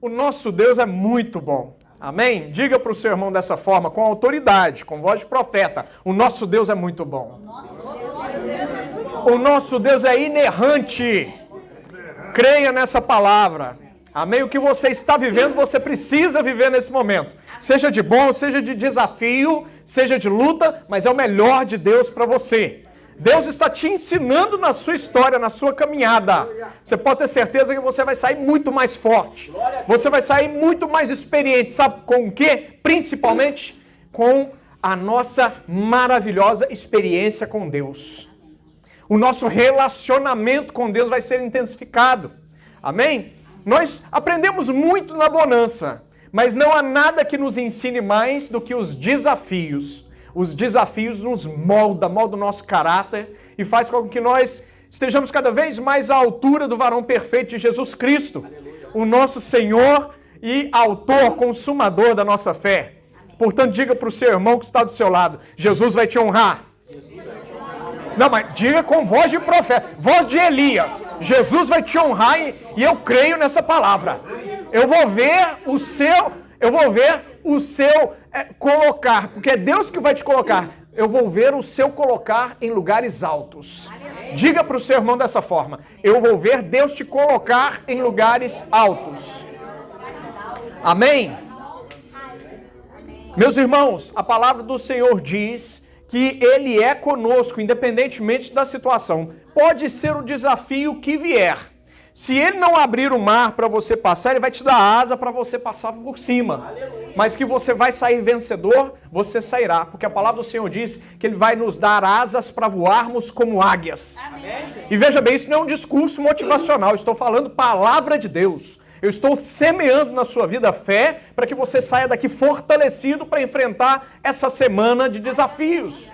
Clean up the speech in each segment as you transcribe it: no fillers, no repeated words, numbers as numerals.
O nosso Deus é muito bom. Amém? Diga para o seu irmão dessa forma, com autoridade, com voz de profeta. O nosso Deus é muito bom. O nosso Deus é inerrante. Creia nessa palavra. Amém? O que você está vivendo, você precisa viver nesse momento. Seja de bom, seja de desafio, seja de luta, mas é o melhor de Deus para você. Deus está te ensinando na sua história, na sua caminhada. Você pode ter certeza que você vai sair muito mais forte. Você vai sair muito mais experiente. Sabe com o quê? Principalmente com a nossa maravilhosa experiência com Deus. O nosso relacionamento com Deus vai ser intensificado. Amém? Nós aprendemos muito na bonança, mas não há nada que nos ensine mais do que os desafios. Os desafios nos moldam o nosso caráter e faz com que nós estejamos cada vez mais à altura do varão perfeito de Jesus Cristo, o nosso Senhor e autor, consumador da nossa fé. Portanto, diga para o seu irmão que está do seu lado, Jesus vai te honrar. Não, mas diga com voz de profeta, voz de Elias. Jesus vai te honrar e eu creio nessa palavra. Eu vou ver o seu colocar, porque é Deus que vai te colocar. Eu vou ver o seu colocar em lugares altos. Diga para o seu irmão dessa forma. Eu vou ver Deus te colocar em lugares altos. Amém? Meus irmãos, a palavra do Senhor diz que Ele é conosco, independentemente da situação. Pode ser o desafio que vier. Se Ele não abrir o mar para você passar, Ele vai te dar asa para você passar por cima. Mas que você vai sair vencedor, você sairá. Porque a palavra do Senhor diz que Ele vai nos dar asas para voarmos como águias. Amém. E veja bem, isso não é um discurso motivacional. Eu estou falando palavra de Deus. Eu estou semeando na sua vida fé para que você saia daqui fortalecido para enfrentar essa semana de desafios.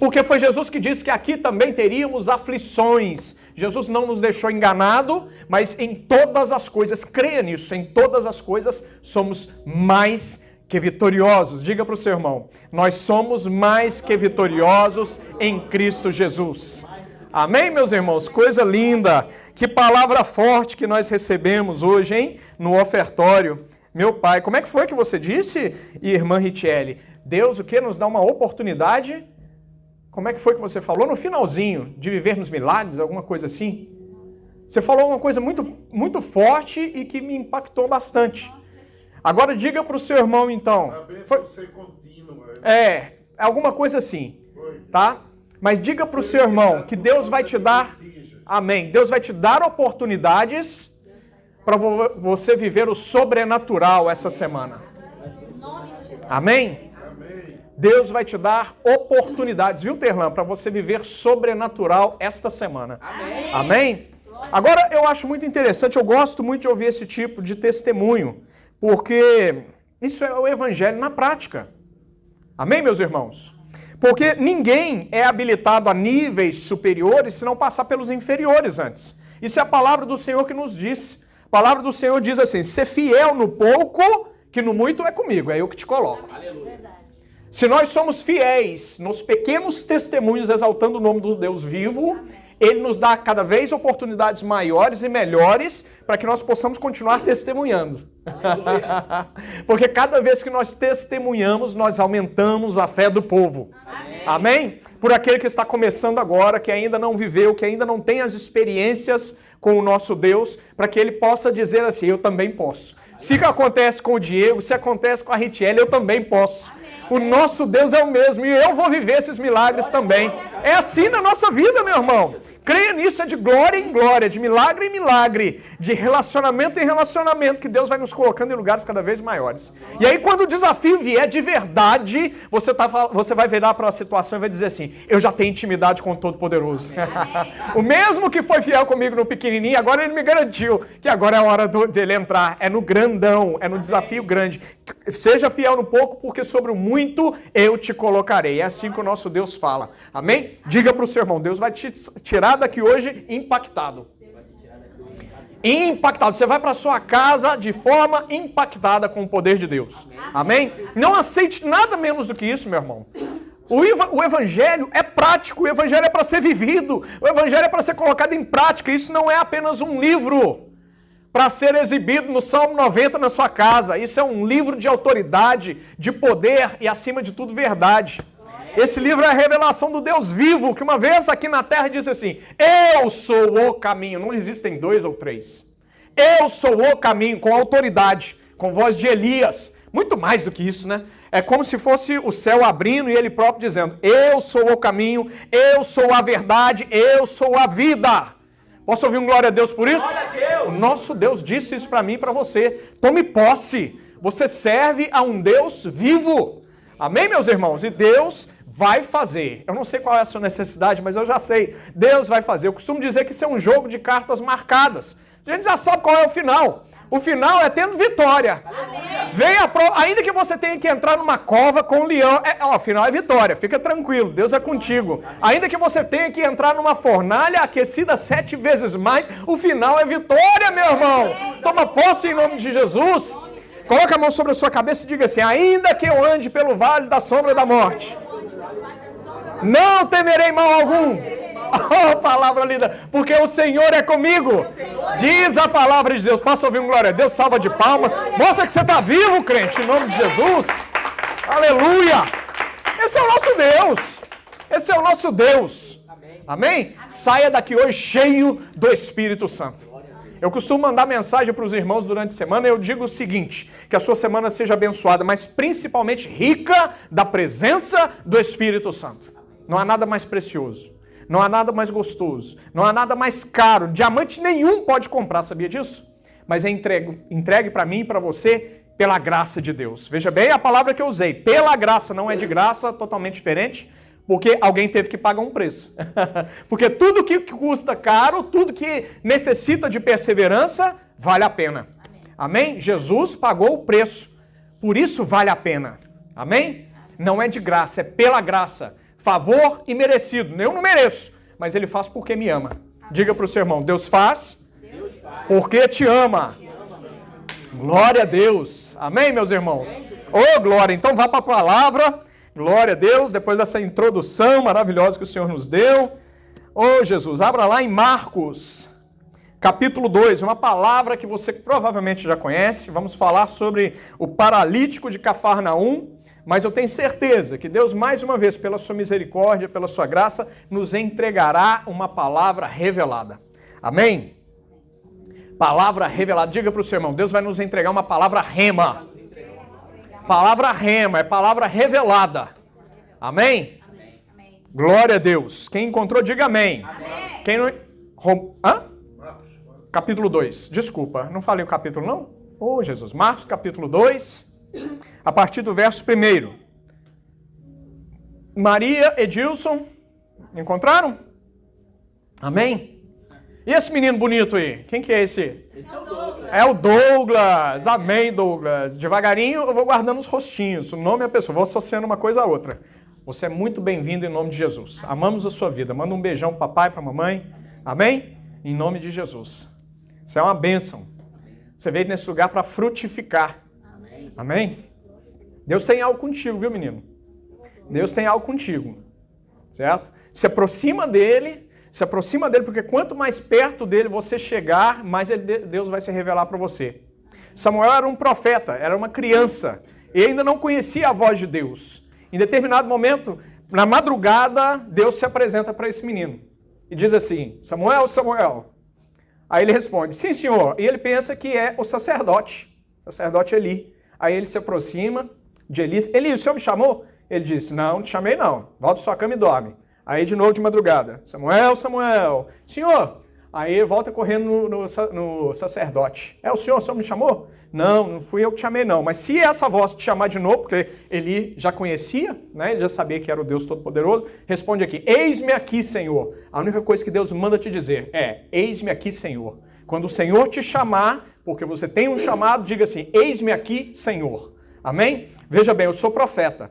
Porque foi Jesus que disse que aqui também teríamos aflições. Jesus não nos deixou enganado, mas em todas as coisas, creia nisso, em todas as coisas somos mais que vitoriosos. Diga para o seu irmão, nós somos mais que vitoriosos em Cristo Jesus. Amém, meus irmãos? Coisa linda. Que palavra forte que nós recebemos hoje, hein? No ofertório. Meu pai, como é que foi que você disse, irmã Richelle? Deus, o que? Nos dá uma oportunidade? Como é que foi que você falou no finalzinho? De viver nos milagres, alguma coisa assim? Você falou uma coisa muito, muito forte e que me impactou bastante. Agora diga para o seu irmão, então. A bênção ser contínua. Alguma coisa assim, tá? Mas diga para o seu irmão que Deus vai te dar, amém, Deus vai te dar oportunidades para você viver o sobrenatural essa semana. Amém? Deus vai te dar oportunidades, viu, Terlan, para você viver sobrenatural esta semana. Amém? Agora, eu acho muito interessante, eu gosto muito de ouvir esse tipo de testemunho, porque isso é o evangelho na prática. Amém, meus irmãos? Porque ninguém é habilitado a níveis superiores se não passar pelos inferiores antes. Isso é a palavra do Senhor que nos diz. A palavra do Senhor diz assim, ser fiel no pouco, que no muito é comigo, é eu que te coloco. Aleluia. Se nós somos fiéis nos pequenos testemunhos exaltando o nome do Deus vivo, Ele nos dá cada vez oportunidades maiores e melhores para que nós possamos continuar testemunhando. Porque cada vez que nós testemunhamos, nós aumentamos a fé do povo. Amém? Por aquele que está começando agora, que ainda não viveu, que ainda não tem as experiências com o nosso Deus, para que ele possa dizer assim, eu também posso. Se acontece com o Diego, se acontece com a Richelle, eu também posso. O nosso Deus é o mesmo e eu vou viver esses milagres também. É assim na nossa vida, meu irmão. Creia nisso, é de glória em glória, de milagre em milagre, de relacionamento em relacionamento, que Deus vai nos colocando em lugares cada vez maiores. E aí quando o desafio vier de verdade, você vai virar para a situação e vai dizer assim, eu já tenho intimidade com o Todo-Poderoso. O mesmo que foi fiel comigo no pequenininho, agora ele me garantiu que agora é a hora dele entrar. É no grandão, é no desafio grande. Seja fiel no pouco, porque sobre o muito eu te colocarei. É assim que o nosso Deus fala. Amém? Diga para o seu irmão, Deus vai te tirar daqui hoje impactado. Impactado. Você vai para sua casa de forma impactada com o poder de Deus. Amém? Não aceite nada menos do que isso, meu irmão. O evangelho é prático, o evangelho é para ser vivido, o evangelho é para ser colocado em prática. Isso não é apenas um livro. para ser exibido no Salmo 90 na sua casa. Isso é um livro de autoridade, de poder e, acima de tudo, verdade. Esse livro é a revelação do Deus vivo, que uma vez aqui na terra disse assim: eu sou o caminho. Não existem dois ou três. Eu sou o caminho, com autoridade, com voz de Elias. Muito mais do que isso, né? É como se fosse o céu abrindo e ele próprio dizendo: eu sou o caminho, eu sou a verdade, eu sou a vida. Posso ouvir um glória a Deus por isso? O nosso Deus disse isso para mim e para você. Tome posse. Você serve a um Deus vivo. Amém, meus irmãos? E Deus vai fazer. Eu não sei qual é a sua necessidade, mas eu já sei. Deus vai fazer. Eu costumo dizer que isso é um jogo de cartas marcadas. A gente já sabe qual é o final. O final é tendo vitória. Vem a prova, ainda que você tenha que entrar numa cova com um leão, o final é vitória, fica tranquilo, Deus é contigo. Ainda que você tenha que entrar numa fornalha aquecida 7 vezes mais, o final é vitória, meu irmão. Toma posse em nome de Jesus. Coloca a mão sobre a sua cabeça e diga assim: ainda que eu ande pelo vale da sombra da morte, não temerei mal algum. Oh, palavra linda, porque o Senhor é comigo. Diz a palavra de Deus. Posso ouvir um glória a Deus? Salva de palmas. Mostra que você está vivo, crente, em nome de Jesus. Aleluia. Esse é o nosso Deus. Esse é o nosso Deus. Amém? Saia daqui hoje cheio do Espírito Santo. Eu costumo mandar mensagem para os irmãos durante a semana e eu digo o seguinte: que a sua semana seja abençoada, mas principalmente rica da presença do Espírito Santo. Não há nada mais precioso. Não há nada mais gostoso, não há nada mais caro, diamante nenhum pode comprar, sabia disso? Mas é entregue para mim e para você pela graça de Deus. Veja bem a palavra que eu usei, pela graça, não é de graça, totalmente diferente, porque alguém teve que pagar um preço. Porque tudo que custa caro, tudo que necessita de perseverança, vale a pena. Amém? Jesus pagou o preço, por isso vale a pena. Amém? Não é de graça, é pela graça. Favor imerecido. Eu não mereço, mas Ele faz porque me ama. Diga para o seu irmão: Deus faz porque te ama. Glória a Deus. Amém, meus irmãos? Ô, glória. Então vá para a palavra. Glória a Deus. Depois dessa introdução maravilhosa que o Senhor nos deu. Ô, Jesus, abra lá em Marcos, capítulo 2. Uma palavra que você provavelmente já conhece. Vamos falar sobre o paralítico de Cafarnaum. Mas eu tenho certeza que Deus, mais uma vez, pela sua misericórdia, pela sua graça, nos entregará uma palavra revelada. Amém? Palavra revelada. Diga para o seu irmão: Deus vai nos entregar uma palavra rema. Palavra rema, é palavra revelada. Amém? Glória a Deus. Quem encontrou, diga amém. Quem não... Capítulo 2. Desculpa, não falei o capítulo não? Oh, Jesus. Marcos, capítulo 2. A partir do verso 1. Maria, Edilson, encontraram? Amém? E esse menino bonito aí? Quem que é esse? Esse é o Douglas. É o Douglas. Amém, Douglas. Devagarinho eu vou guardando os rostinhos. O nome é a pessoa. Vou associando uma coisa a outra. Você é muito bem-vindo em nome de Jesus. Amamos a sua vida. Manda um beijão para o papai, para a mamãe. Amém? Em nome de Jesus. Isso é uma bênção. Você veio nesse lugar para frutificar. Amém? Deus tem algo contigo, viu, menino? Deus tem algo contigo, certo? Se aproxima dele, porque quanto mais perto dele você chegar, mais Deus vai se revelar para você. Samuel era um profeta, era uma criança, e ainda não conhecia a voz de Deus. Em determinado momento, na madrugada, Deus se apresenta para esse menino e diz assim: Samuel, Samuel. Aí ele responde: sim, senhor. E ele pensa que é o sacerdote Eli. Aí ele se aproxima de Eli. Eli, o senhor me chamou? Ele disse: não te chamei não. Volta para sua cama e dorme. Aí de novo de madrugada: Samuel, Samuel. Senhor. Aí ele volta correndo no sacerdote. O senhor me chamou? Não fui eu que te chamei não. Mas se essa voz te chamar de novo, porque Eli já conhecia, né? Ele já sabia que era o Deus Todo-Poderoso, responde aqui: eis-me aqui, Senhor. A única coisa que Deus manda te dizer é: eis-me aqui, Senhor. Quando o Senhor te chamar, porque você tem um chamado, diga assim: eis-me aqui, Senhor. Amém? Veja bem, eu sou profeta.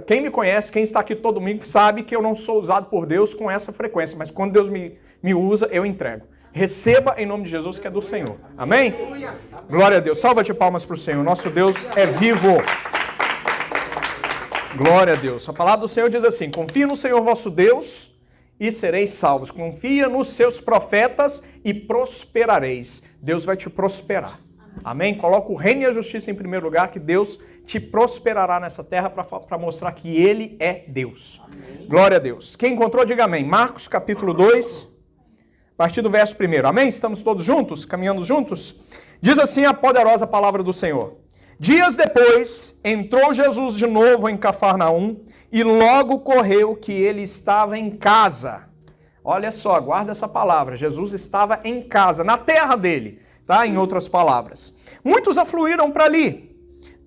Quem me conhece, quem está aqui todo domingo, sabe que eu não sou usado por Deus com essa frequência. Mas quando Deus me usa, eu entrego. Receba em nome de Jesus, que é do Senhor. Amém? Glória a Deus. Salva de palmas para o Senhor. Nosso Deus é vivo. Glória a Deus. A palavra do Senhor diz assim: confia no Senhor vosso Deus e sereis salvos. Confia nos seus profetas e prosperareis. Deus vai te prosperar. Amém? Coloca o reino e a justiça em primeiro lugar, que Deus te prosperará nessa terra para mostrar que Ele é Deus. Amém. Glória a Deus. Quem encontrou, diga amém. Marcos capítulo 2, a partir do verso 1. Amém? Estamos todos juntos? Caminhando juntos? Diz assim a poderosa palavra do Senhor. Dias depois, entrou Jesus de novo em Cafarnaum e logo correu que ele estava em casa. Olha só, guarda essa palavra. Jesus estava em casa, na terra dele, tá? Em outras palavras. Muitos afluíram para ali,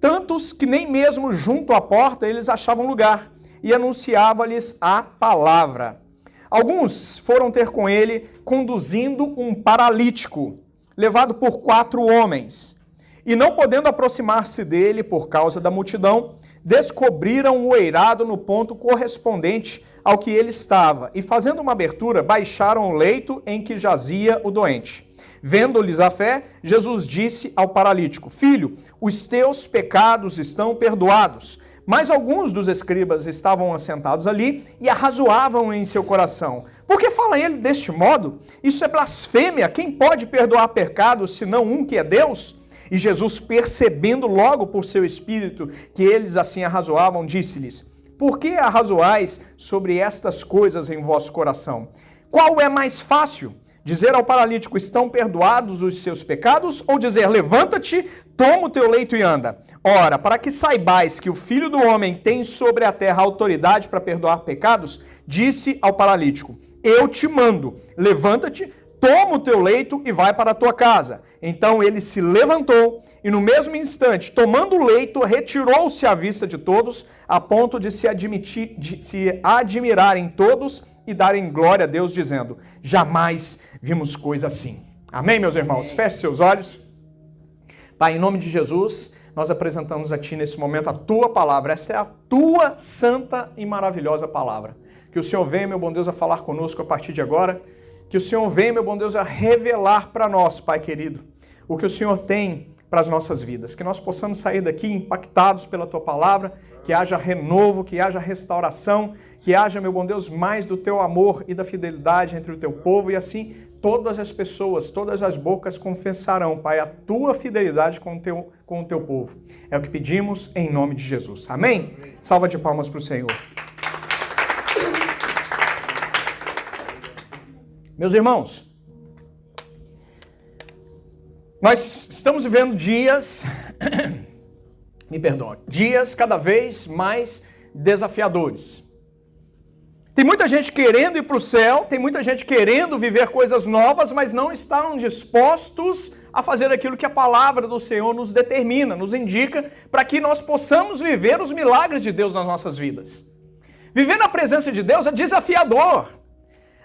tantos que nem mesmo junto à porta eles achavam lugar, e anunciava-lhes a palavra. Alguns foram ter com ele, conduzindo um paralítico, levado por 4 homens. E não podendo aproximar-se dele por causa da multidão, descobriram o eirado no ponto correspondente ao que ele estava, e fazendo uma abertura, baixaram o leito em que jazia o doente. Vendo-lhes a fé, Jesus disse ao paralítico: Filho, os teus pecados estão perdoados. Mas alguns dos escribas estavam assentados ali e arrazoavam em seu coração: por que fala ele deste modo? Isso é blasfêmia. Quem pode perdoar pecados senão um que é Deus? E Jesus, percebendo logo por seu espírito que eles assim arrazoavam, disse-lhes: por que arrazoais sobre estas coisas em vosso coração? Qual é mais fácil? Dizer ao paralítico: estão perdoados os seus pecados? Ou dizer: levanta-te, toma o teu leito e anda? Ora, para que saibais que o Filho do Homem tem sobre a terra autoridade para perdoar pecados, disse ao paralítico: eu te mando, levanta-te, toma o teu leito e vai para a tua casa. Então ele se levantou e no mesmo instante, tomando o leito, retirou-se à vista de todos, a ponto de se admirarem todos e darem glória a Deus, dizendo: jamais vimos coisa assim. Amém, meus irmãos? Amém. Feche seus olhos. Pai, em nome de Jesus, nós apresentamos a Ti nesse momento a Tua palavra. Esta é a Tua santa e maravilhosa palavra. Que o Senhor venha, meu bom Deus, a falar conosco a partir de agora. Que o Senhor venha, meu bom Deus, a revelar para nós, Pai querido, o que o Senhor tem para as nossas vidas. Que nós possamos sair daqui impactados pela Tua palavra, que haja renovo, que haja restauração, que haja, meu bom Deus, mais do Teu amor e da fidelidade entre o Teu povo, e assim todas as pessoas, todas as bocas confessarão, Pai, a Tua fidelidade com o Teu povo. É o que pedimos em nome de Jesus. Amém? Salva de palmas para o Senhor. Meus irmãos, nós estamos vivendo dias, dias cada vez mais desafiadores. Tem muita gente querendo ir para o céu, tem muita gente querendo viver coisas novas, mas não estão dispostos a fazer aquilo que a palavra do Senhor nos determina, nos indica, para que nós possamos viver os milagres de Deus nas nossas vidas. Viver na presença de Deus é desafiador.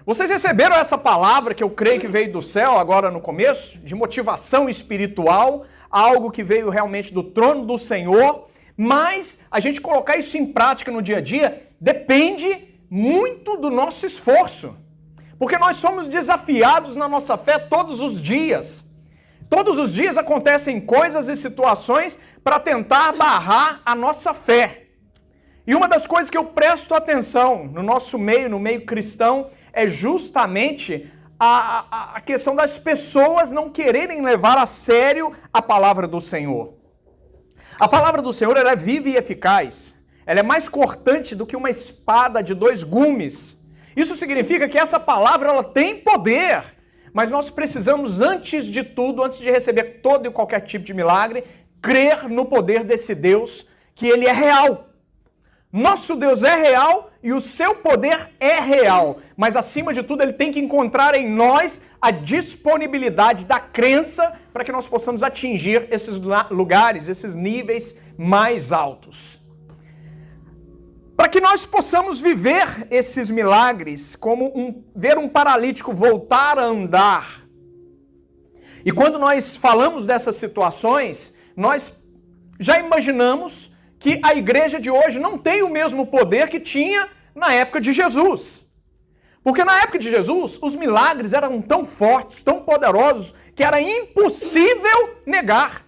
Vocês receberam essa palavra que eu creio que veio do céu agora no começo, de motivação espiritual, algo que veio realmente do trono do Senhor, mas a gente colocar isso em prática no dia a dia depende muito do nosso esforço, porque nós somos desafiados na nossa fé todos os dias. Todos os dias acontecem coisas e situações para tentar barrar a nossa fé. E uma das coisas que eu presto atenção no nosso meio, no meio cristão, é justamente a questão das pessoas não quererem levar a sério a palavra do Senhor. A palavra do Senhor, ela é viva e eficaz. Ela é mais cortante do que uma espada de 2 gumes. Isso significa que essa palavra ela tem poder, mas nós precisamos, antes de tudo, antes de receber todo e qualquer tipo de milagre, crer no poder desse Deus, que ele é real. Nosso Deus é real e o seu poder é real, mas acima de tudo ele tem que encontrar em nós a disponibilidade da crença para que nós possamos atingir esses lugares, esses níveis mais altos. Para que nós possamos viver esses milagres, como ver um paralítico voltar a andar. E quando nós falamos dessas situações, nós já imaginamos que a igreja de hoje não tem o mesmo poder que tinha na época de Jesus. Porque na época de Jesus, os milagres eram tão fortes, tão poderosos, que era impossível negar.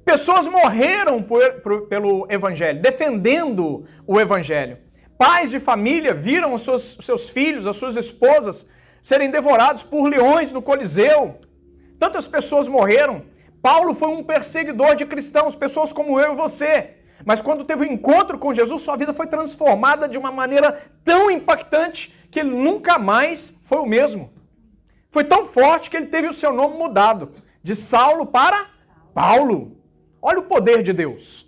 Pessoas morreram pelo Evangelho, defendendo o Evangelho. Pais de família viram os seus filhos, as suas esposas, serem devorados por leões no Coliseu. Tantas pessoas morreram. Paulo foi um perseguidor de cristãos, pessoas como eu e você. Mas quando teve um encontro com Jesus, sua vida foi transformada de uma maneira tão impactante que ele nunca mais foi o mesmo. Foi tão forte que ele teve o seu nome mudado, de Saulo para Paulo. Olha o poder de Deus.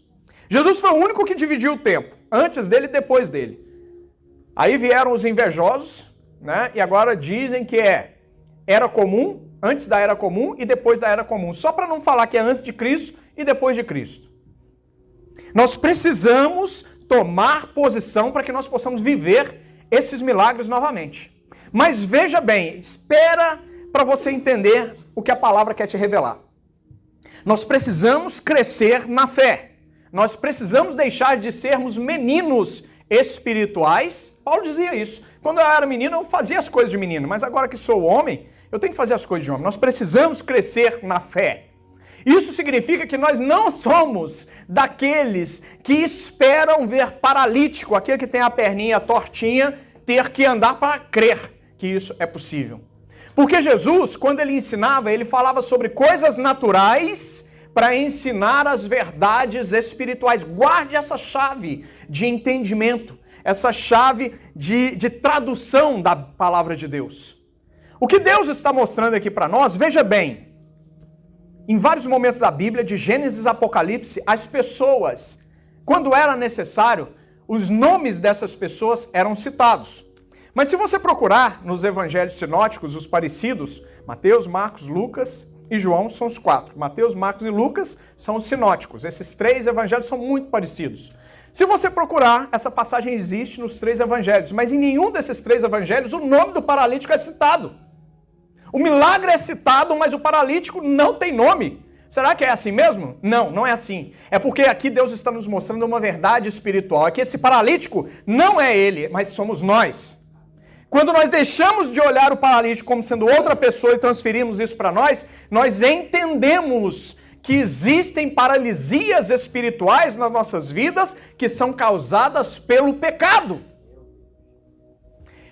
Jesus foi o único que dividiu o tempo, antes dele e depois dele. Aí vieram os invejosos, né? E agora dizem que era comum, antes da era comum e depois da era comum. Só para não falar que é antes de Cristo e depois de Cristo. Nós precisamos tomar posição para que nós possamos viver esses milagres novamente. Mas veja bem, espera para você entender o que a palavra quer te revelar. Nós precisamos crescer na fé. Nós precisamos deixar de sermos meninos espirituais. Paulo dizia isso. Quando eu era menino, eu fazia as coisas de menino, mas agora que sou homem, eu tenho que fazer as coisas de homem. Nós precisamos crescer na fé. Isso significa que nós não somos daqueles que esperam ver paralítico, aquele que tem a perninha tortinha, ter que andar para crer que isso é possível. Porque Jesus, quando ele ensinava, ele falava sobre coisas naturais para ensinar as verdades espirituais. Guarde essa chave de entendimento, essa chave de tradução da palavra de Deus. O que Deus está mostrando aqui para nós, veja bem, em vários momentos da Bíblia, de Gênesis a Apocalipse, as pessoas, quando era necessário, os nomes dessas pessoas eram citados. Mas se você procurar nos evangelhos sinóticos, os parecidos, Mateus, Marcos, Lucas e João são os 4. Mateus, Marcos e Lucas são os sinóticos. Esses 3 evangelhos são muito parecidos. Se você procurar, essa passagem existe nos 3 evangelhos, mas em nenhum desses 3 evangelhos o nome do paralítico é citado. O milagre é citado, mas o paralítico não tem nome. Será que é assim mesmo? Não, não é assim. É porque aqui Deus está nos mostrando uma verdade espiritual. É que esse paralítico não é ele, mas somos nós. Quando nós deixamos de olhar o paralítico como sendo outra pessoa e transferimos isso para nós entendemos que existem paralisias espirituais nas nossas vidas que são causadas pelo pecado.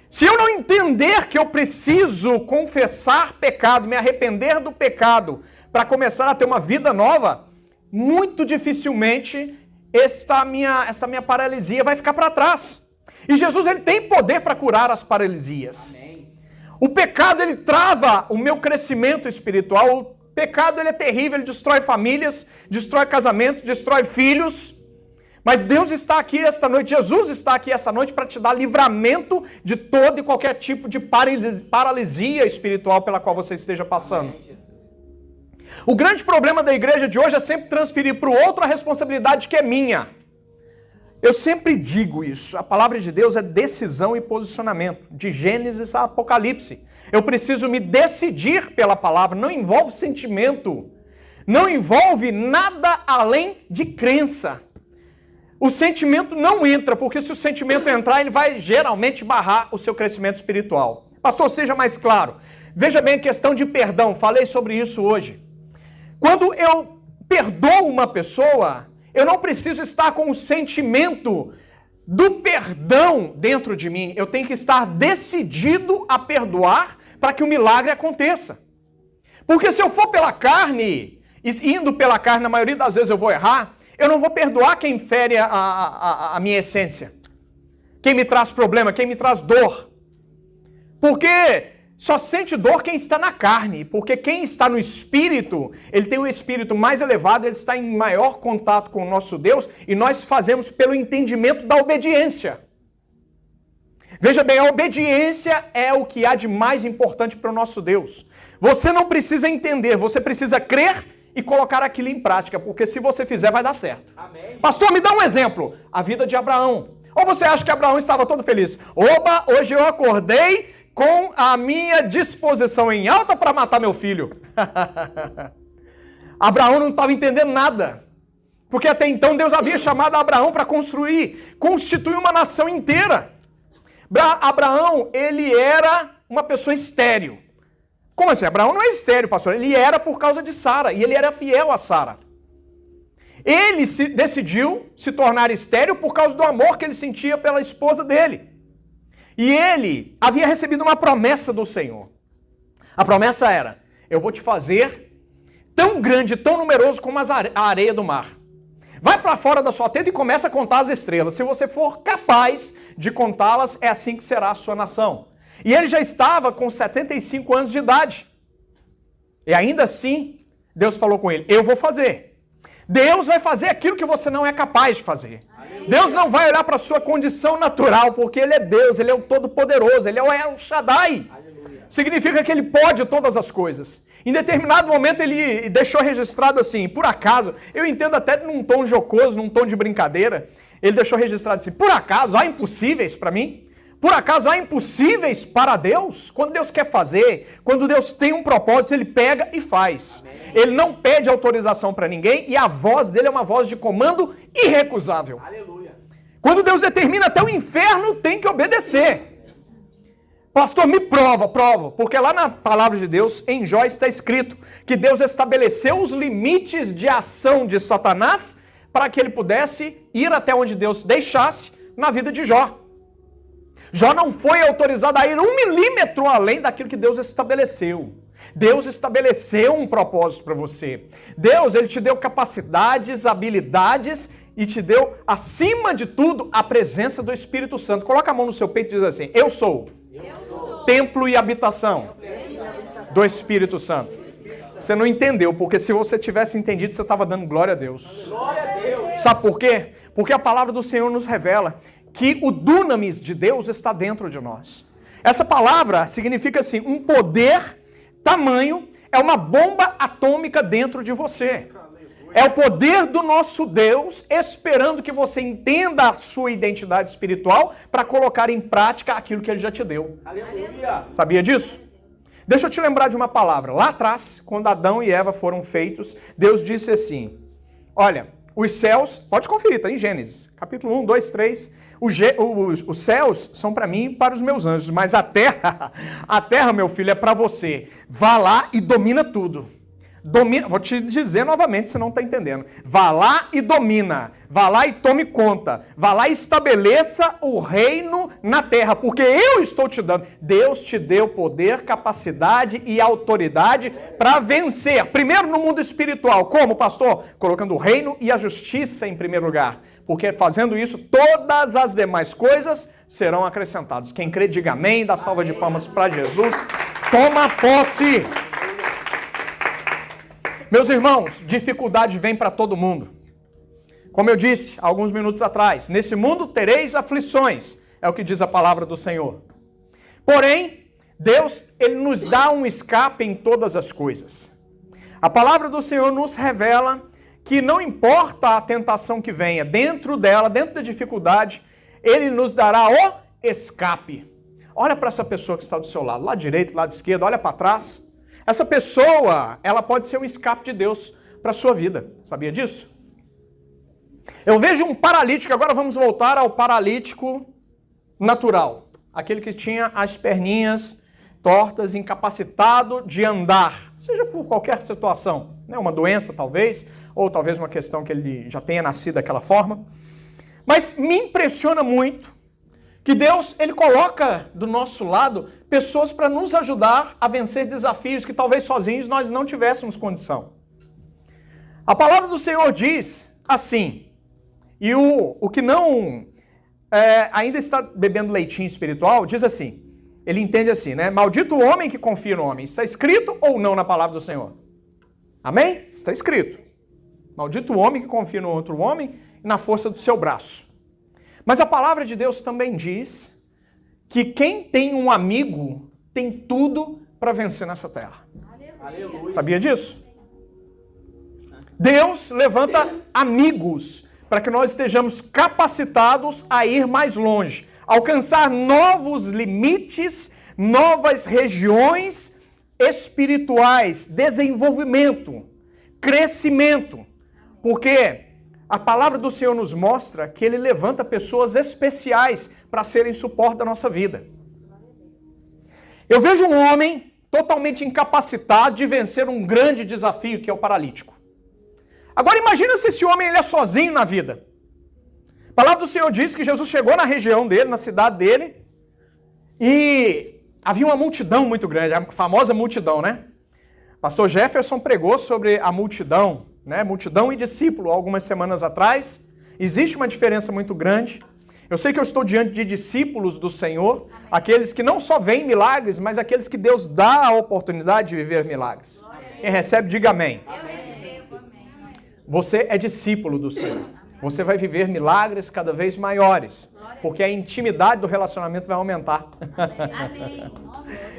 Se eu não entender que eu preciso confessar pecado, me arrepender do pecado, para começar a ter uma vida nova, muito dificilmente esta minha paralisia vai ficar para trás. E Jesus, ele tem poder para curar as paralisias. Amém. O pecado, ele trava o meu crescimento espiritual. O pecado, ele é terrível, ele destrói famílias, destrói casamento, destrói filhos. Mas Deus está aqui esta noite, Jesus está aqui esta noite para te dar livramento de todo e qualquer tipo de paralisia espiritual pela qual você esteja passando. O grande problema da igreja de hoje é sempre transferir para o outro a responsabilidade que é minha. Eu sempre digo isso, a palavra de Deus é decisão e posicionamento, de Gênesis a Apocalipse. Eu preciso me decidir pela palavra, não envolve sentimento, não envolve nada além de crença. O sentimento não entra, porque se o sentimento entrar, ele vai geralmente barrar o seu crescimento espiritual. Pastor, seja mais claro. Veja bem a questão de perdão, falei sobre isso hoje. Quando eu perdoo uma pessoa, eu não preciso estar com o sentimento do perdão dentro de mim. Eu tenho que estar decidido a perdoar para que o milagre aconteça. Porque se eu for pela carne, indo pela carne, na maioria das vezes eu vou errar, eu não vou perdoar quem fere a minha essência. Quem me traz problema, quem me traz dor. Porque só sente dor quem está na carne. Porque quem está no espírito, ele tem um espírito mais elevado, ele está em maior contato com o nosso Deus e nós fazemos pelo entendimento da obediência. Veja bem, a obediência é o que há de mais importante para o nosso Deus. Você não precisa entender, você precisa crer e colocar aquilo em prática, porque se você fizer, vai dar certo. Amém. Pastor, me dá um exemplo. A vida de Abraão. Ou você acha que Abraão estava todo feliz? Oba, hoje eu acordei com a minha disposição em alta para matar meu filho. Abraão não estava entendendo nada. Porque até então Deus havia chamado Abraão para constituir uma nação inteira. Abraão, ele era uma pessoa estéril. Como assim? Abraão não é estéril, pastor. Ele era por causa de Sara, e ele era fiel a Sara. Ele decidiu se tornar estéril por causa do amor que ele sentia pela esposa dele. E ele havia recebido uma promessa do Senhor. A promessa era, eu vou te fazer tão grande, tão numeroso como a areia do mar. Vai para fora da sua tenda e começa a contar as estrelas. Se você for capaz de contá-las, é assim que será a sua nação. E ele já estava com 75 anos de idade. E ainda assim, Deus falou com ele, eu vou fazer. Deus vai fazer aquilo que você não é capaz de fazer. Deus não vai olhar para a sua condição natural, porque Ele é Deus, Ele é o Todo-Poderoso, Ele é o El Shaddai. Significa que Ele pode todas as coisas. Em determinado momento Ele deixou registrado assim, por acaso, eu entendo até num tom jocoso, num tom de brincadeira, Ele deixou registrado assim, por acaso há impossíveis para mim? Por acaso há impossíveis para Deus? Quando Deus quer fazer, quando Deus tem um propósito, Ele pega e faz. Amém. Ele não pede autorização para ninguém e a voz dele é uma voz de comando irrecusável. Aleluia. Quando Deus determina, até o inferno tem que obedecer. Pastor, me prova, porque lá na palavra de Deus, em Jó está escrito que Deus estabeleceu os limites de ação de Satanás para que ele pudesse ir até onde Deus deixasse na vida de Jó. Jó não foi autorizado a ir 1 milímetro além daquilo que Deus estabeleceu. Deus estabeleceu um propósito para você. Deus, Ele te deu capacidades, habilidades e te deu, acima de tudo, a presença do Espírito Santo. Coloca a mão no seu peito e diz assim, eu sou templo e habitação do Espírito Santo. Você não entendeu, porque se você tivesse entendido, você estava dando glória a Deus. Sabe por quê? Porque a palavra do Senhor nos revela que o dunamis de Deus está dentro de nós. Essa palavra significa assim, um poder, tamanho, é uma bomba atômica dentro de você. É o poder do nosso Deus esperando que você entenda a sua identidade espiritual para colocar em prática aquilo que Ele já te deu. Aleluia. Sabia disso? Deixa eu te lembrar de uma palavra. Lá atrás, quando Adão e Eva foram feitos, Deus disse assim, olha, os céus, pode conferir, está em Gênesis, capítulo 1, 2, 3, os céus são para mim e para os meus anjos, mas a terra, meu filho, é para você. Vá lá e domina tudo. Vou te dizer novamente, você não está entendendo. Vá lá e domina. Vá lá e tome conta. Vá lá e estabeleça o reino na terra, porque eu estou te dando. Deus te deu poder, capacidade e autoridade para vencer. Primeiro no mundo espiritual. Como, pastor? Colocando o reino e a justiça em primeiro lugar. Porque fazendo isso, todas as demais coisas serão acrescentadas. Quem crê, diga amém, dá salva de palmas para Jesus. Toma posse. Meus irmãos, dificuldade vem para todo mundo. Como eu disse há alguns minutos atrás, nesse mundo tereis aflições, é o que diz a palavra do Senhor. Porém, Deus, Ele nos dá um escape em todas as coisas. A palavra do Senhor nos revela que não importa a tentação que venha, dentro dela, dentro da dificuldade, Ele nos dará o escape. Olha para essa pessoa que está do seu lado, lado direito, lado esquerdo, olha para trás. Essa pessoa, ela pode ser um escape de Deus para a sua vida. Sabia disso? Eu vejo um paralítico, agora vamos voltar ao paralítico natural. Aquele que tinha as perninhas tortas, incapacitado de andar, seja por qualquer situação, né? Uma doença talvez, ou talvez uma questão que ele já tenha nascido daquela forma. Mas me impressiona muito que Deus, Ele coloca do nosso lado pessoas para nos ajudar a vencer desafios que talvez sozinhos nós não tivéssemos condição. A palavra do Senhor diz assim, e o que não ainda está bebendo leitinho espiritual, diz assim, ele entende assim, né? Maldito o homem que confia no homem. Está escrito ou não na palavra do Senhor? Amém? Está escrito. Maldito o homem que confia no outro homem e na força do seu braço. Mas a palavra de Deus também diz que quem tem um amigo tem tudo para vencer nessa terra. Aleluia. Sabia disso? Deus levanta amigos para que nós estejamos capacitados a ir mais longe, alcançar novos limites, novas regiões espirituais, desenvolvimento, crescimento. Porque a palavra do Senhor nos mostra que Ele levanta pessoas especiais para serem suporte da nossa vida. Eu vejo um homem totalmente incapacitado de vencer um grande desafio, que é o paralítico. Agora imagina se esse homem ele é sozinho na vida. A palavra do Senhor diz que Jesus chegou na região dele, na cidade dele, e havia uma multidão muito grande, a famosa multidão, né? Pastor Jefferson pregou sobre a multidão, né? Multidão e discípulo, algumas semanas atrás. Existe uma diferença muito grande. Eu sei que eu estou diante de discípulos do Senhor, aqueles que não só veem milagres, mas aqueles que Deus dá a oportunidade de viver milagres. Quem recebe, diga amém. Você é discípulo do Senhor. Você vai viver milagres cada vez maiores, porque a intimidade do relacionamento vai aumentar.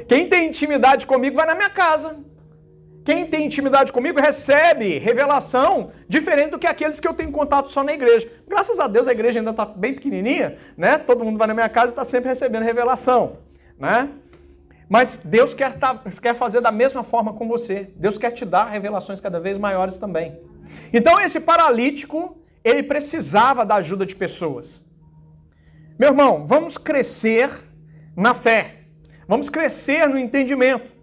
Quem tem intimidade comigo vai na minha casa. Quem tem intimidade comigo recebe revelação diferente do que aqueles que eu tenho contato só na igreja. Graças a Deus a igreja ainda está bem pequenininha, né? Todo mundo vai na minha casa e está sempre recebendo revelação, né? Mas Deus quer fazer da mesma forma com você. Deus quer te dar revelações cada vez maiores também. Então esse paralítico, ele precisava da ajuda de pessoas. Meu irmão, vamos crescer na fé. Vamos crescer no entendimento.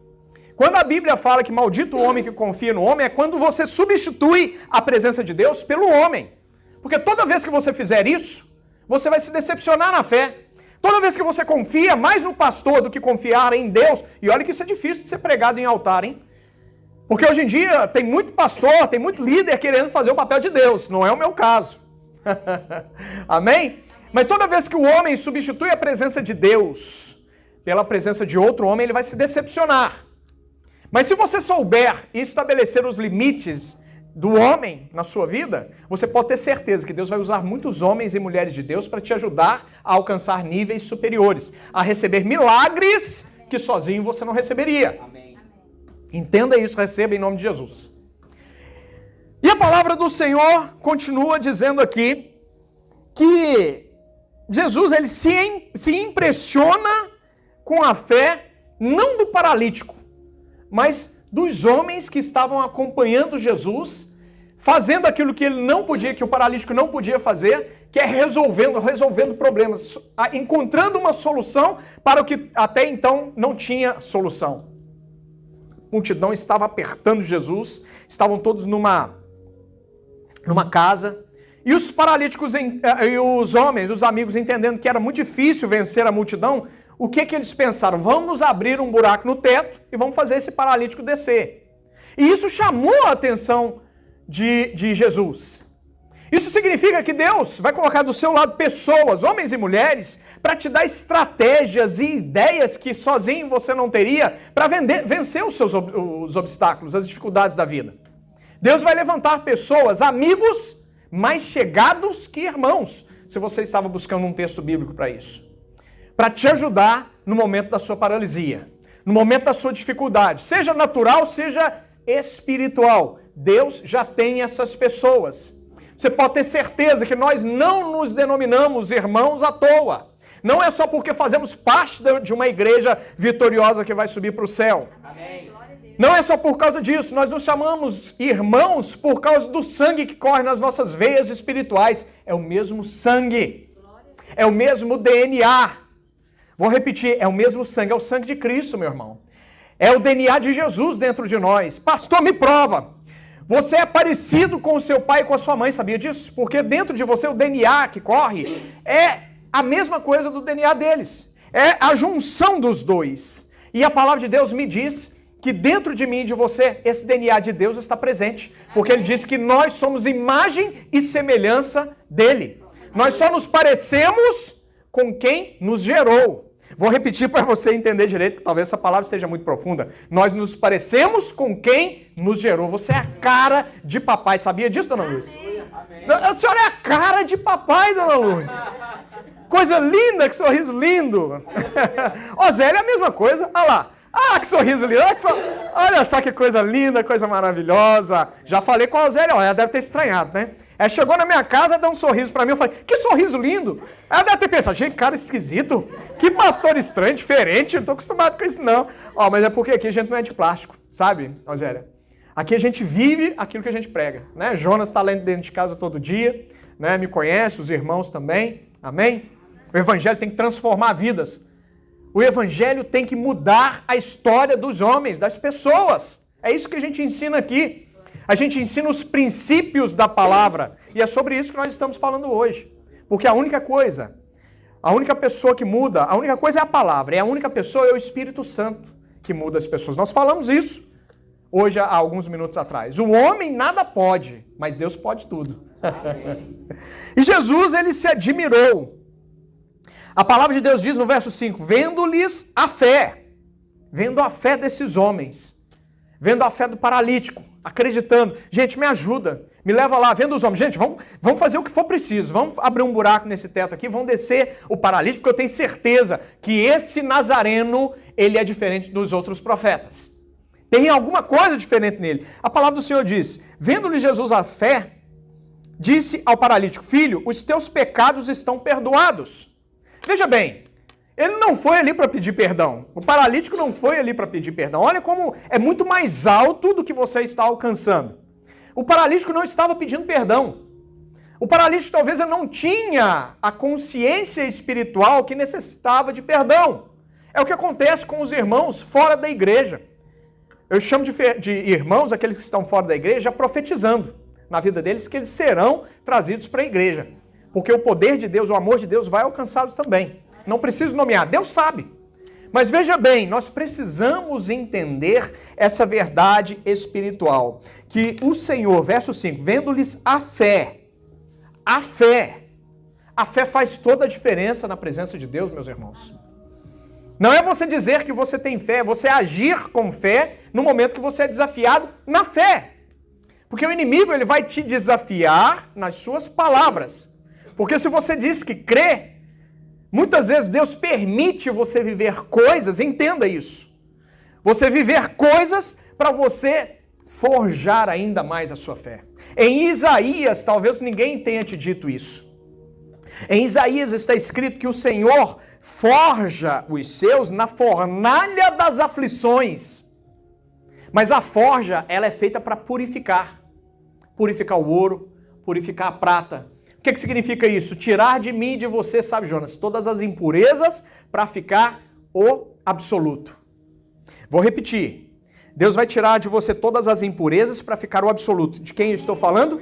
Quando a Bíblia fala que maldito o homem que confia no homem, é quando você substitui a presença de Deus pelo homem. Porque toda vez que você fizer isso, você vai se decepcionar na fé. Toda vez que você confia mais no pastor do que confiar em Deus, e olha que isso é difícil de ser pregado em altar, hein? Porque hoje em dia tem muito pastor, tem muito líder querendo fazer o papel de Deus. Não é o meu caso. Amém? Mas toda vez que o homem substitui a presença de Deus pela presença de outro homem, ele vai se decepcionar. Mas se você souber estabelecer os limites do homem na sua vida, você pode ter certeza que Deus vai usar muitos homens e mulheres de Deus para te ajudar a alcançar níveis superiores, a receber milagres que sozinho você não receberia. Amém. Entenda isso, receba em nome de Jesus. E a palavra do Senhor continua dizendo aqui que Jesus ele se impressiona com a fé não do paralítico, mas dos homens que estavam acompanhando Jesus, fazendo aquilo que ele não podia, que o paralítico não podia fazer, que é resolvendo problemas, encontrando uma solução para o que até então não tinha solução. A multidão estava apertando Jesus, estavam todos numa casa, e os paralíticos e os homens, os amigos, entendendo que era muito difícil vencer a multidão, o que eles pensaram? Vamos abrir um buraco no teto e vamos fazer esse paralítico descer. E isso chamou a atenção de Jesus. Isso significa que Deus vai colocar do seu lado pessoas, homens e mulheres, para te dar estratégias e ideias que sozinho você não teria para vencer os obstáculos, as dificuldades da vida. Deus vai levantar pessoas, amigos mais chegados que irmãos, se você estava buscando um texto bíblico para isso. Para te ajudar no momento da sua paralisia, no momento da sua dificuldade, seja natural, seja espiritual. Deus já tem essas pessoas. Você pode ter certeza que nós não nos denominamos irmãos à toa. Não é só porque fazemos parte de uma igreja vitoriosa que vai subir para o céu. Amém. Não é só por causa disso, nós nos chamamos irmãos por causa do sangue que corre nas nossas veias espirituais. É o mesmo sangue, é o mesmo DNA. Vou repetir, é o mesmo sangue, é o sangue de Cristo, meu irmão. É o DNA de Jesus dentro de nós. Pastor, me prova. Você é parecido com o seu pai e com a sua mãe, sabia disso? Porque dentro de você o DNA que corre é a mesma coisa do DNA deles. É a junção dos dois. E a palavra de Deus me diz que dentro de mim e de você, esse DNA de Deus está presente. Porque ele diz que nós somos imagem e semelhança dele. Nós só nos parecemos com quem nos gerou. Vou repetir para você entender direito, que talvez essa palavra esteja muito profunda. Nós nos parecemos com quem nos gerou. Você é a cara de papai. Sabia disso, dona Lourdes? A senhora é a cara de papai, dona Lourdes. Coisa linda, que sorriso lindo. Zélia é a mesma coisa. Olha lá. Ah, que sorriso lindo. Olha só que coisa linda, coisa maravilhosa. Já falei com a Zélia, ela deve ter estranhado, né? Ela chegou na minha casa, deu um sorriso pra mim, eu falei, que sorriso lindo! Ela deve ter pensado, gente, cara esquisito, que pastor estranho, diferente, eu não tô acostumado com isso não. Mas é porque aqui a gente não é de plástico, sabe, Zélia? Aqui a gente vive aquilo que a gente prega, né? Jonas está lá dentro de casa todo dia, né? Me conhece, os irmãos também, amém? O evangelho tem que transformar vidas. O evangelho tem que mudar a história dos homens, das pessoas. É isso que a gente ensina aqui. A gente ensina os princípios da palavra. E é sobre isso que nós estamos falando hoje. Porque a única pessoa que muda, a única coisa é a palavra. E a única pessoa é o Espírito Santo que muda as pessoas. Nós falamos isso hoje, há alguns minutos atrás. O homem nada pode, mas Deus pode tudo. E Jesus, ele se admirou. A palavra de Deus diz no verso 5, vendo-lhes a fé. Vendo a fé desses homens. Vendo a fé do paralítico, acreditando. Gente, me ajuda, me leva lá, vendo os homens. Gente, vamos fazer o que for preciso. Vamos abrir um buraco nesse teto aqui, vamos descer o paralítico, porque eu tenho certeza que esse Nazareno, ele é diferente dos outros profetas. Tem alguma coisa diferente nele. A palavra do Senhor diz, vendo-lhe Jesus a fé, disse ao paralítico, filho, os teus pecados estão perdoados. Veja bem, ele não foi ali para pedir perdão. O paralítico não foi ali para pedir perdão. Olha como é muito mais alto do que você está alcançando. O paralítico não estava pedindo perdão. O paralítico talvez ele não tinha a consciência espiritual que necessitava de perdão. É o que acontece com os irmãos fora da igreja. Eu chamo de irmãos, aqueles que estão fora da igreja, profetizando na vida deles que eles serão trazidos para a igreja. Porque o poder de Deus, o amor de Deus vai alcançá-los também. Não preciso nomear, Deus sabe. Mas veja bem, nós precisamos entender essa verdade espiritual. Que o Senhor, verso 5, vendo-lhes a fé. A fé faz toda a diferença na presença de Deus, meus irmãos. Não é você dizer que você tem fé, é você agir com fé no momento que você é desafiado na fé. Porque o inimigo ele vai te desafiar nas suas palavras. Porque se você diz que crê, muitas vezes Deus permite você viver coisas, entenda isso. Você viver coisas para você forjar ainda mais a sua fé. Em Isaías, talvez ninguém tenha te dito isso. Em Isaías está escrito que o Senhor forja os seus na fornalha das aflições. Mas a forja, ela é feita para purificar. Purificar o ouro, purificar a prata. O que significa isso? Tirar de mim e de você, sabe, Jonas, todas as impurezas para ficar o absoluto. Vou repetir. Deus vai tirar de você todas as impurezas para ficar o absoluto. De quem eu estou falando?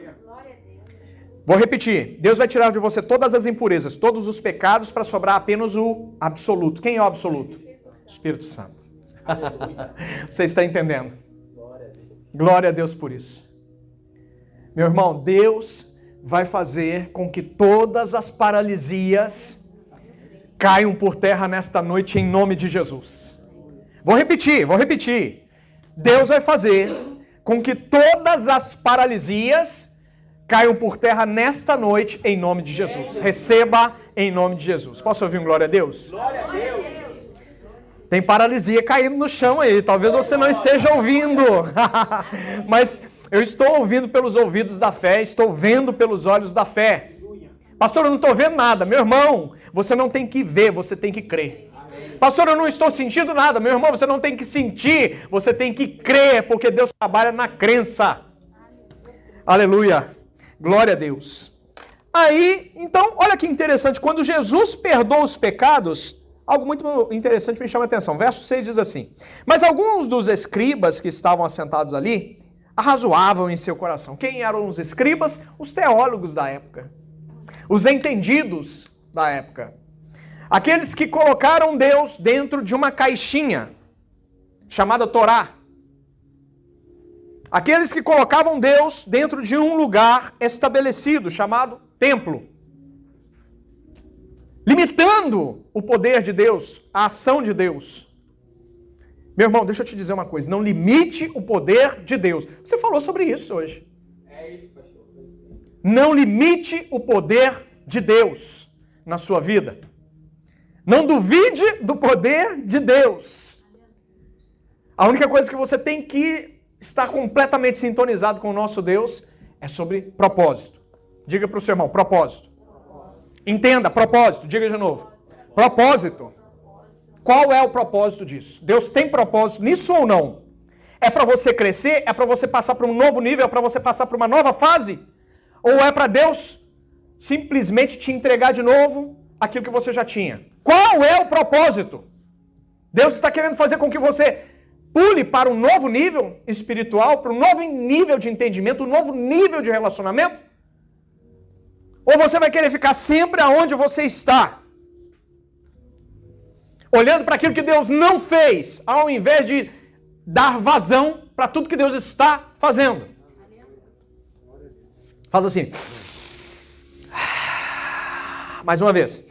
Vou repetir. Deus vai tirar de você todas as impurezas, todos os pecados para sobrar apenas o absoluto. Quem é o absoluto? Espírito Santo. Você está entendendo? Glória a Deus por isso. Meu irmão, Deus vai fazer com que todas as paralisias caiam por terra nesta noite em nome de Jesus. Vou repetir. Deus vai fazer com que todas as paralisias caiam por terra nesta noite em nome de Jesus. Receba em nome de Jesus. Posso ouvir um glória a Deus? Glória a Deus. Tem paralisia caindo no chão aí. Talvez você não esteja ouvindo. Mas eu estou ouvindo pelos ouvidos da fé, estou vendo pelos olhos da fé. Pastor, eu não estou vendo nada. Meu irmão, você não tem que ver, você tem que crer. Pastor, eu não estou sentindo nada. Meu irmão, você não tem que sentir, você tem que crer, porque Deus trabalha na crença. Aleluia. Glória a Deus. Aí, então, olha que interessante. Quando Jesus perdoa os pecados, algo muito interessante me chama a atenção. Verso 6 diz assim: mas alguns dos escribas que estavam assentados ali arrazoavam em seu coração. Quem eram os escribas? Os teólogos da época. Os entendidos da época. Aqueles que colocaram Deus dentro de uma caixinha chamada Torá. Aqueles que colocavam Deus dentro de um lugar estabelecido chamado templo. Limitando o poder de Deus, a ação de Deus. Meu irmão, deixa eu te dizer uma coisa. Não limite o poder de Deus. Você falou sobre isso hoje. É isso, pastor. Não limite o poder de Deus na sua vida. Não duvide do poder de Deus. A única coisa que você tem que estar completamente sintonizado com o nosso Deus é sobre propósito. Diga para o seu irmão, propósito. Entenda, propósito. Diga de novo. Propósito. Qual é o propósito disso? Deus tem propósito nisso ou não? É para você crescer? É para você passar para um novo nível? É para você passar para uma nova fase? Ou é para Deus simplesmente te entregar de novo aquilo que você já tinha? Qual é o propósito? Deus está querendo fazer com que você pule para um novo nível espiritual, para um novo nível de entendimento, um novo nível de relacionamento? Ou você vai querer ficar sempre aonde você está? Olhando para aquilo que Deus não fez, ao invés de dar vazão para tudo que Deus está fazendo. Faz assim. Mais uma vez.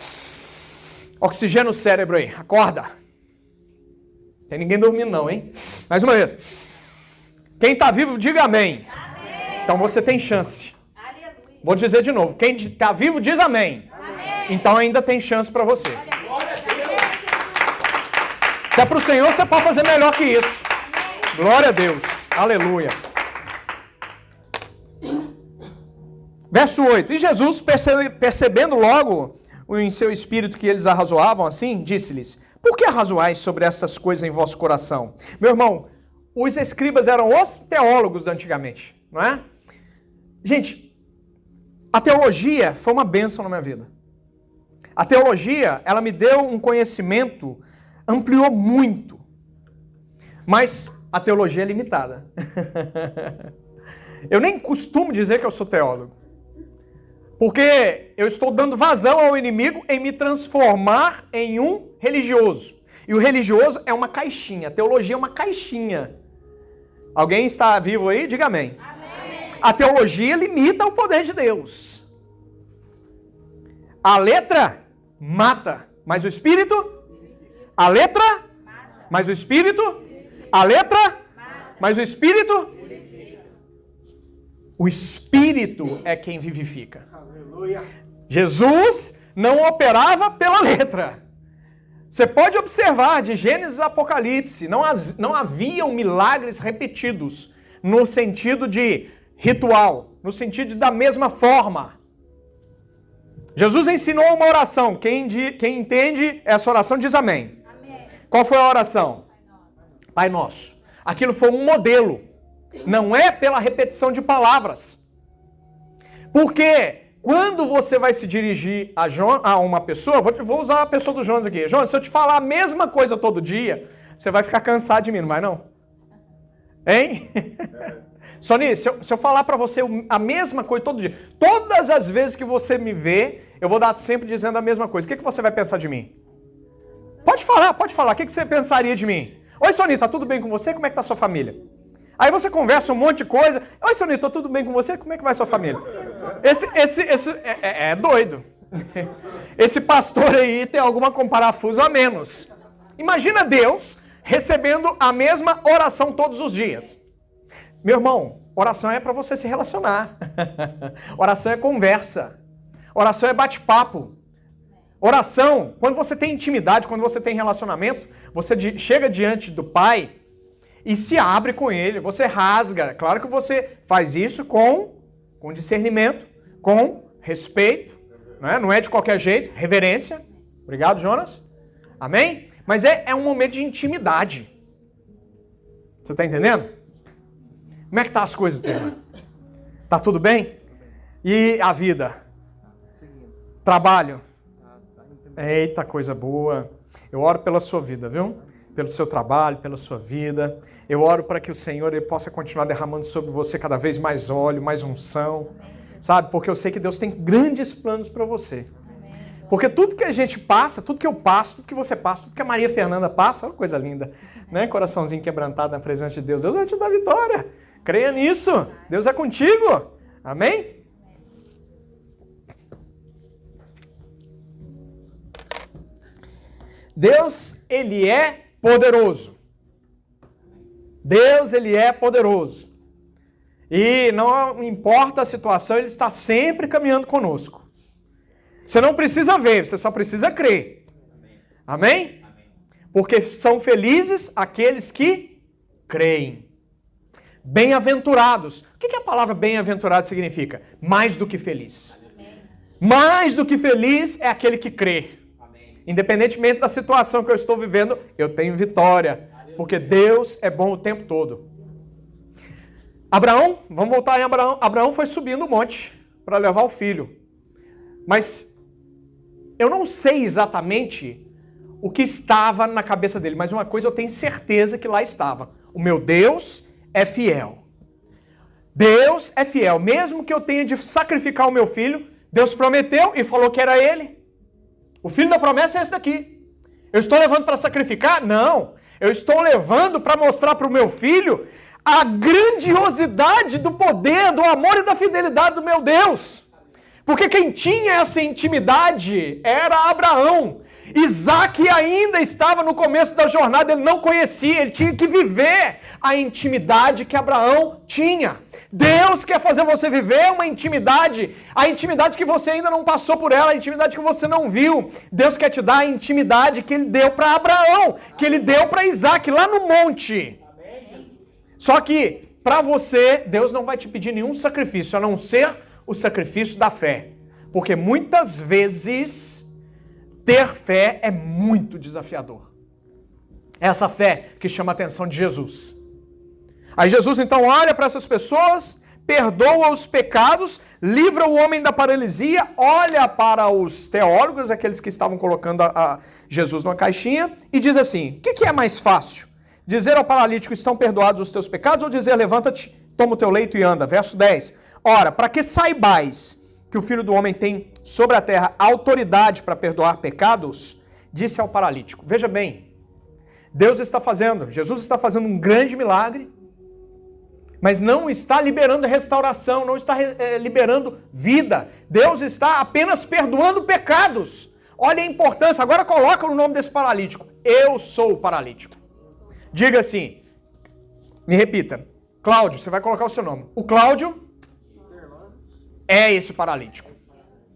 Oxigênio no cérebro aí. Acorda. Tem ninguém dormindo não, hein? Mais uma vez. Quem está vivo, diga amém. Amém. Então você tem chance. Aleluia. Vou dizer de novo. Quem está vivo, diz amém. Amém. Então ainda tem chance para você. Se é para o Senhor, você pode fazer melhor que isso. Amém. Glória a Deus. Aleluia. Verso 8. E Jesus, percebendo logo em seu espírito que eles arrazoavam assim, disse-lhes: por que arrazoais sobre essas coisas em vosso coração? Meu irmão, os escribas eram os teólogos de antigamente, não é? Gente, a teologia foi uma bênção na minha vida. A teologia, ela me deu um conhecimento, ampliou muito. Mas a teologia é limitada. Eu nem costumo dizer que eu sou teólogo. Porque eu estou dando vazão ao inimigo em me transformar em um religioso. E o religioso é uma caixinha. A teologia é uma caixinha. Alguém está vivo aí? Diga amém. Amém. A teologia limita o poder de Deus. A letra mata, mas o Espírito... A letra, mas o Espírito... A letra, mas o Espírito... O Espírito é quem vivifica. Jesus não operava pela letra. Você pode observar de Gênesis a Apocalipse, não haviam milagres repetidos no sentido de ritual, no sentido de da mesma forma. Jesus ensinou uma oração. Quem entende essa oração diz amém. Amém. Qual foi a oração? Pai Nosso. Aquilo foi um modelo. Não é pela repetição de palavras. Porque quando você vai se dirigir a uma pessoa, vou usar a pessoa do Jonas aqui. Jonas, se eu te falar a mesma coisa todo dia, você vai ficar cansado de mim, não vai não? Hein? Sony, se eu falar pra você a mesma coisa todo dia, todas as vezes que você me vê, eu vou dar sempre dizendo a mesma coisa. O que você vai pensar de mim? Pode falar. O que você pensaria de mim? Oi, Sony, tá tudo bem com você? Como é que tá a sua família? Aí você conversa um monte de coisa. Oi, Sony, tá tudo bem com você? Como é que vai a sua família? Esse é doido. Esse pastor aí tem alguma com parafuso a menos. Imagina Deus recebendo a mesma oração todos os dias. Meu irmão, oração é para você se relacionar. Oração é conversa. Oração é bate-papo. Oração, quando você tem intimidade, quando você tem relacionamento, você chega diante do Pai e se abre com Ele, você rasga. Claro que você faz isso com discernimento, com respeito, não é de qualquer jeito, reverência. Obrigado, Jonas. Amém? Mas é um momento de intimidade. Você está entendendo? Como é que tá as coisas, Terra? Tá tudo bem? E a vida? Trabalho? Eita, coisa boa. Eu oro pela sua vida, viu? Pelo seu trabalho, pela sua vida. Eu oro para que o Senhor ele possa continuar derramando sobre você cada vez mais óleo, mais unção. Sabe? Porque eu sei que Deus tem grandes planos para você. Porque tudo que a gente passa, tudo que eu passo, tudo que você passa, tudo que a Maria Fernanda passa, olha que coisa linda, né? Coraçãozinho quebrantado na presença de Deus. Deus vai te dar vitória. Creia nisso. Deus é contigo. Amém? Deus, Ele é poderoso. Deus, Ele é poderoso. E não importa a situação, Ele está sempre caminhando conosco. Você não precisa ver, você só precisa crer. Amém? Porque são felizes aqueles que creem. Bem-aventurados. O que a palavra bem-aventurado significa? Mais do que feliz. Mais do que feliz é aquele que crê. Independentemente da situação que eu estou vivendo, eu tenho vitória. Porque Deus é bom o tempo todo. Abraão, vamos voltar em Abraão. Abraão foi subindo o monte para levar o filho. Mas eu não sei exatamente o que estava na cabeça dele. Mas uma coisa eu tenho certeza que lá estava. O meu Deus é fiel. Deus é fiel. Mesmo que eu tenha de sacrificar o meu filho, Deus prometeu e falou que era ele. O filho da promessa é esse daqui. Eu estou levando para sacrificar? Não. Eu estou levando para mostrar para o meu filho a grandiosidade do poder, do amor e da fidelidade do meu Deus. Porque quem tinha essa intimidade era Abraão. Isaac ainda estava no começo da jornada, ele não conhecia, ele tinha que viver a intimidade que Abraão tinha. Deus quer fazer você viver uma intimidade, a intimidade que você ainda não passou por ela, a intimidade que você não viu. Deus quer te dar a intimidade que ele deu para Abraão, que ele deu para Isaac lá no monte. Só que, para você, Deus não vai te pedir nenhum sacrifício, a não ser o sacrifício da fé. Porque muitas vezes ter fé é muito desafiador. É essa fé que chama a atenção de Jesus. Aí Jesus então olha para essas pessoas, perdoa os pecados, livra o homem da paralisia, olha para os teólogos, aqueles que estavam colocando a Jesus numa caixinha, e diz assim, o que é mais fácil? Dizer ao paralítico, estão perdoados os teus pecados, ou dizer, levanta-te, toma o teu leito e anda? Verso 10. Ora, para que saibais que o Filho do Homem tem sobre a terra autoridade para perdoar pecados, disse ao paralítico. Veja bem, Jesus está fazendo um grande milagre, mas não está liberando restauração, não está liberando vida. Deus está apenas perdoando pecados. Olha a importância, agora coloca o nome desse paralítico. Eu sou o paralítico. Diga assim, me repita, Cláudio, você vai colocar o seu nome. O Cláudio é esse paralítico.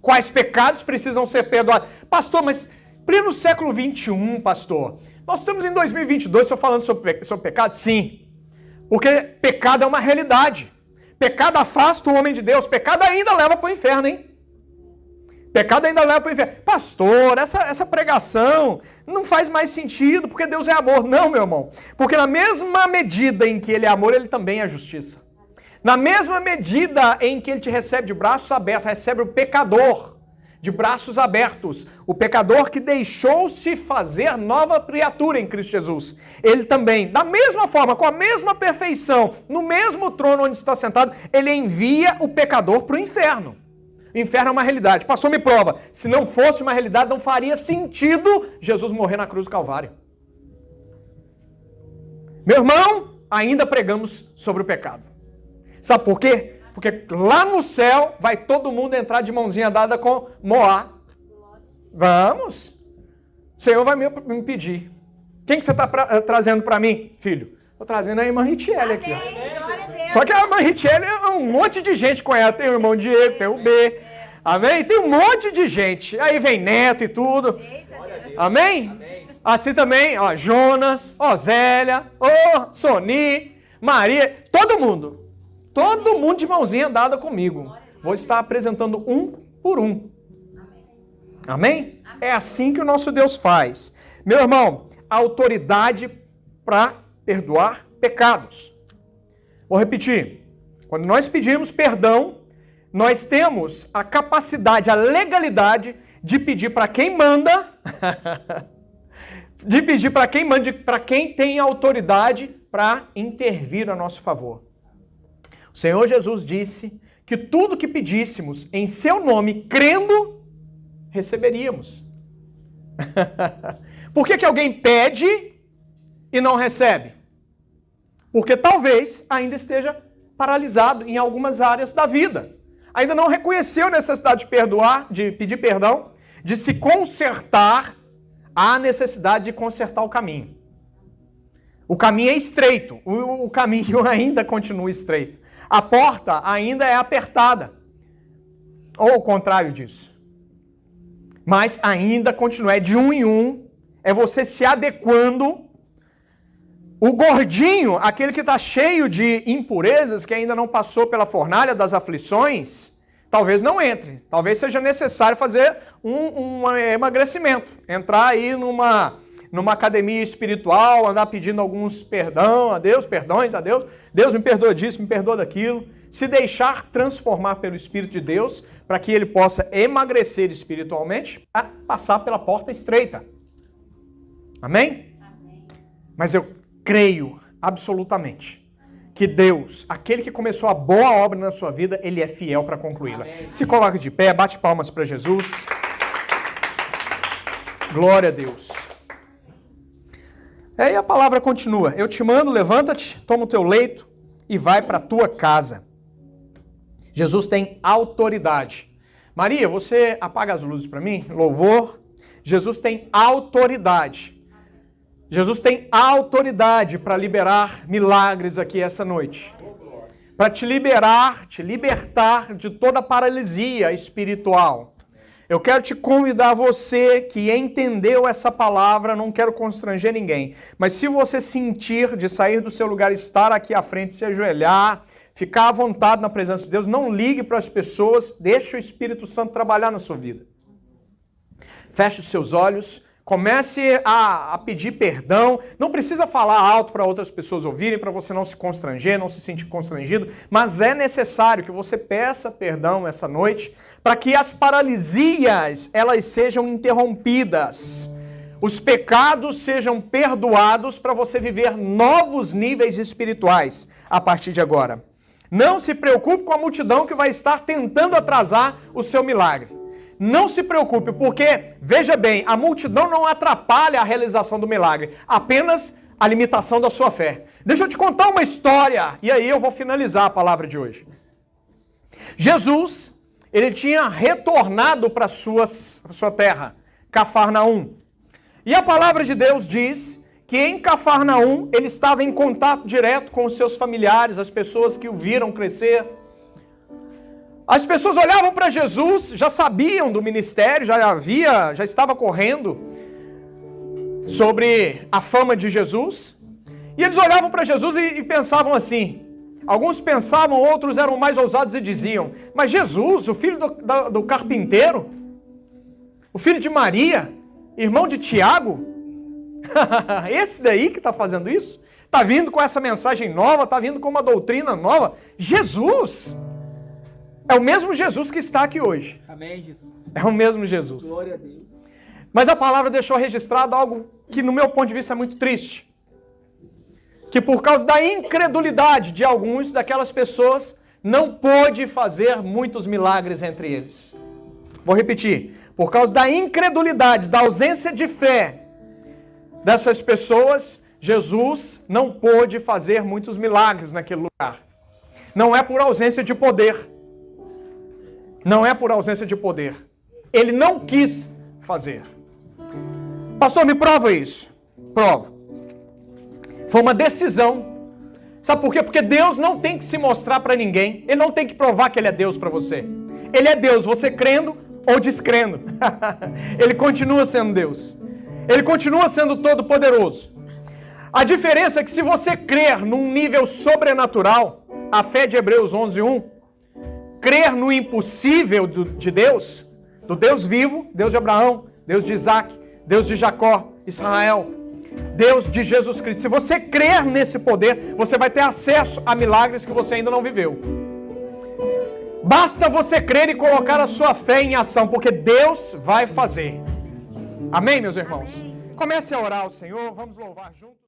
Quais pecados precisam ser perdoados? Pastor, mas pleno século 21, pastor, nós estamos em 2022, estou falando sobre pecado? Sim. Porque pecado é uma realidade. Pecado afasta o homem de Deus. Pecado ainda leva para o inferno, hein? Pecado ainda leva para o inferno. Pastor, essa pregação não faz mais sentido, porque Deus é amor. Não, meu irmão. Porque na mesma medida em que Ele é amor, Ele também é justiça. Na mesma medida em que Ele te recebe de braços abertos, recebe o pecador de braços abertos. O pecador que deixou-se fazer nova criatura em Cristo Jesus. Ele também, da mesma forma, com a mesma perfeição, no mesmo trono onde está sentado, Ele envia o pecador para o inferno. O inferno é uma realidade. Pastor, me prova. Se não fosse uma realidade, não faria sentido Jesus morrer na cruz do Calvário. Meu irmão, ainda pregamos sobre o pecado. Sabe por quê? Porque lá no céu vai todo mundo entrar de mãozinha dada com Moá. Vamos. O Senhor vai me pedir. Quem que você está trazendo para mim, filho? Estou trazendo a irmã Richelle aqui. Ó. Só que a irmã Richelle é um monte de gente com ela. Tem o irmão Diego, tem o B. Amém? Tem um monte de gente. Aí vem Neto e tudo. Amém? Assim também, ó, Jonas, ó, Zélia, ó, Soni, Maria, todo mundo. Todo mundo de mãozinha dada comigo. Vou estar apresentando um por um. Amém? É assim que o nosso Deus faz. Meu irmão, autoridade para perdoar pecados. Vou repetir. Quando nós pedimos perdão, nós temos a capacidade, a legalidade de pedir para quem manda, de pedir para quem manda, para quem tem autoridade para intervir a nosso favor. O Senhor Jesus disse que tudo que pedíssemos em seu nome, crendo, receberíamos. Por que alguém pede e não recebe? Porque talvez ainda esteja paralisado em algumas áreas da vida. Ainda não reconheceu a necessidade de perdoar, de pedir perdão, de se consertar, há necessidade de consertar o caminho. O caminho é estreito, o caminho ainda continua estreito. A porta ainda é apertada. Ou o contrário disso. Mas ainda continua, é de um em um, é você se adequando. O gordinho, aquele que está cheio de impurezas, que ainda não passou pela fornalha das aflições, talvez não entre. Talvez seja necessário fazer um emagrecimento. Entrar aí numa academia espiritual, andar pedindo alguns perdão a Deus, perdões a Deus. Deus me perdoa disso, me perdoa daquilo. Se deixar transformar pelo Espírito de Deus, para que ele possa emagrecer espiritualmente, a passar pela porta estreita. Amém? Amém. Mas eu creio absolutamente que Deus, aquele que começou a boa obra na sua vida, ele é fiel para concluí-la. Se coloque de pé, bate palmas para Jesus. Glória a Deus. Aí a palavra continua. Eu te mando, levanta-te, toma o teu leito e vai para a tua casa. Jesus tem autoridade. Maria, você apaga as luzes para mim? Louvor. Jesus tem autoridade. Jesus tem autoridade para liberar milagres aqui essa noite. Para te libertar de toda paralisia espiritual. Eu quero te convidar, você que entendeu essa palavra, não quero constranger ninguém, mas se você sentir de sair do seu lugar, estar aqui à frente, se ajoelhar, ficar à vontade na presença de Deus, não ligue para as pessoas, deixe o Espírito Santo trabalhar na sua vida. Feche os seus olhos. Comece a pedir perdão. Não precisa falar alto para outras pessoas ouvirem, para você não se constranger, não se sentir constrangido, mas é necessário que você peça perdão essa noite para que as paralisias elas sejam interrompidas. Os pecados sejam perdoados para você viver novos níveis espirituais a partir de agora. Não se preocupe com a multidão que vai estar tentando atrasar o seu milagre. Não se preocupe, porque, veja bem, a multidão não atrapalha a realização do milagre, apenas a limitação da sua fé. Deixa eu te contar uma história, e aí eu vou finalizar a palavra de hoje. Jesus, ele tinha retornado para sua terra, Cafarnaum. E a palavra de Deus diz que em Cafarnaum ele estava em contato direto com os seus familiares, as pessoas que o viram crescer. As pessoas olhavam para Jesus, já sabiam do ministério, já estava correndo sobre a fama de Jesus. E eles olhavam para Jesus e pensavam assim. Alguns pensavam, outros eram mais ousados e diziam: mas Jesus, o filho do carpinteiro, o filho de Maria, irmão de Tiago, esse daí que está fazendo isso, está vindo com essa mensagem nova, está vindo com uma doutrina nova. Jesus! É o mesmo Jesus que está aqui hoje. Amém, Jesus. É o mesmo Jesus. Glória a Deus. Mas a palavra deixou registrado algo que, no meu ponto de vista, é muito triste. Que por causa da incredulidade de alguns daquelas pessoas, não pôde fazer muitos milagres entre eles. Vou repetir. Por causa da incredulidade, da ausência de fé dessas pessoas, Jesus não pôde fazer muitos milagres naquele lugar. Não é por ausência de poder. Não é por ausência de poder. Ele não quis fazer. Pastor, me prova isso. Provo. Foi uma decisão. Sabe por quê? Porque Deus não tem que se mostrar para ninguém. Ele não tem que provar que Ele é Deus para você. Ele é Deus, você crendo ou descrendo. Ele continua sendo Deus. Ele continua sendo todo-poderoso. A diferença é que se você crer num nível sobrenatural, a fé de Hebreus 11:1, crer no impossível de Deus, do Deus vivo, Deus de Abraão, Deus de Isaac, Deus de Jacó, Israel, Deus de Jesus Cristo. Se você crer nesse poder, você vai ter acesso a milagres que você ainda não viveu. Basta você crer e colocar a sua fé em ação, porque Deus vai fazer. Amém, meus irmãos? Comece a orar ao Senhor, vamos louvar juntos.